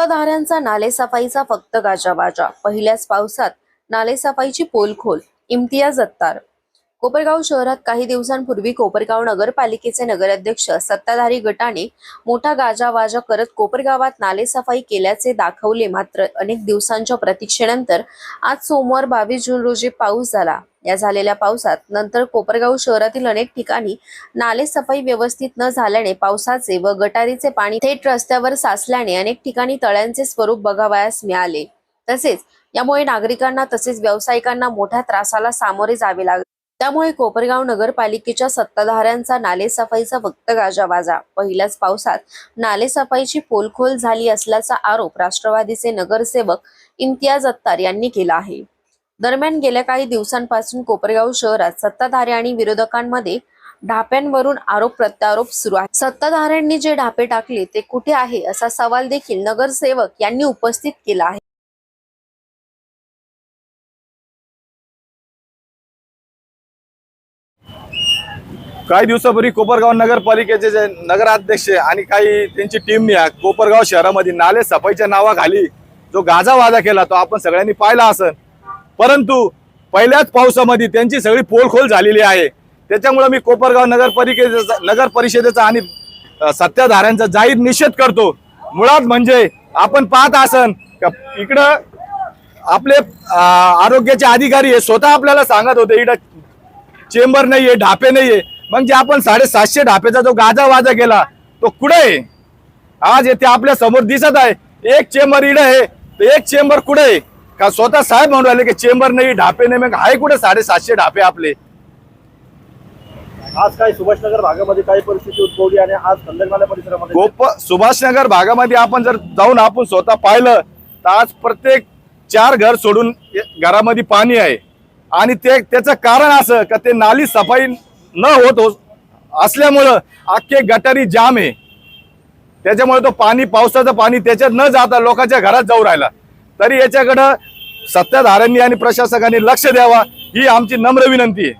सत्ताधाऱ्यांचा नालेसफाईचा फक्त गाजावाजा, पहिल्याच पावसात नालेसफाईची पोलखोल. इम्तियाज अत्तार. कोपरगाव शहरात काही दिवसांपूर्वी कोपरगाव नगरपालिकेचे नगराध्यक्ष सत्ताधारी गटाने मोठा गाजावाजा करत कोपरगावात नालेसफाई केल्याचे दाखवले. मात्र अनेक दिवसांच्या प्रतीक्षेनंतर आज सोमवार 22 जून रोजी पाऊस झाला. या झालेल्या पावसात नंतर कोपरगाव शहरातील अनेक ठिकाणी नालेसफाई व्यवस्थित न झाल्याने पावसाचे व गटारीचे पाणी थेट रस्त्यावर साचल्याने अनेक ठिकाणी तळ्यांचे स्वरूप बघावयास मिळाले. तसेच यामुळे नागरिकांना तसेच व्यावसायिकांना मोठ्या त्रासाला सामोरे जावे लागले. त्यामुळे कोपरगाव नगरपालिकेच्या सत्ताधाऱ्यांचा नालेसफाईचा फक्त गाजावाजा, पहिल्याच पावसात नालेसफाईची पोलखोल झाली असल्याचा आरोप राष्ट्रवादीचे नगरसेवक इम्तियाज अत्तार यांनी केला आहे. दरम्यान गेल्या काही दिवसांपासून कोपरगाव शहरात सत्ताधारी आणि विरोधकांमध्ये ढाप्यांवरून आरोप प्रत्यारोप सुरू आहे. सत्ताधाऱ्यांनी जे ढापे टाकले ते कुठे आहे असा सवाल देखील नगरसेवक यांनी उपस्थित केला आहे. काही दिवसापूर्वी कोपरगाव नगरपालिकेचे जे नगराध्यक्ष आणि काही त्यांची टीमने कोपरगाव शहरामध्ये नाले सफाईच्या नावाखाली जो गाजावाजा केला तो आपण सगळ्यांनी पाहिला असेल. परंतु पहिल्याच पावसामध्ये त्यांची सगळी पोलखोल झालेली आहे. त्याच्यामुळे मी कोपरगाव नगर परिषदेचा आणि सत्ताधाऱ्यांचा जाहीर निषेध करतो. मुळात म्हणजे आपण पाहत असन का इकडं आपले आरोग्याचे अधिकारी आहे स्वतः आपल्याला सांगत होते इकडं चेंबर नाहीये, ढापे नाहीये. मग जे आपण 750 ढापेचा जो गाजावाजा केला तो कुठे आहे? आज येथे आपल्या समोर दिसत आहे एक चेंबर इकडे आहे तर एक चेंबर कुठे आहे? का स्वतः साहेब म्हणून राहिले की चेंबर नाही, ढापे नाही. मग आहे कुठे 750 ढापे आपले? आज काय सुभाषनगर भागामध्ये काही परिस्थिती उद्भवली आणि आज संदर्भाला परिसरामध्ये सुभाषनगर भागामध्ये आपण जर जाऊन आपण स्वतः पाहिलं तर आज प्रत्येक 4 घर सोडून घरामध्ये पाणी आहे. आणि त्याचं कारण असं का ते नाली सफाई न होत असल्यामुळं अख्खे गटारी जाम आहे. त्याच्यामुळे तो पाणी पावसाचं पाणी त्याच्यात न जाता लोकांच्या घरात जाऊ राहिला. तरी याच्याकडं सत्ताधाऱ्यांनी आणि प्रशासकांनी लक्ष द्यावा ही आमची नम्र विनंती आहे.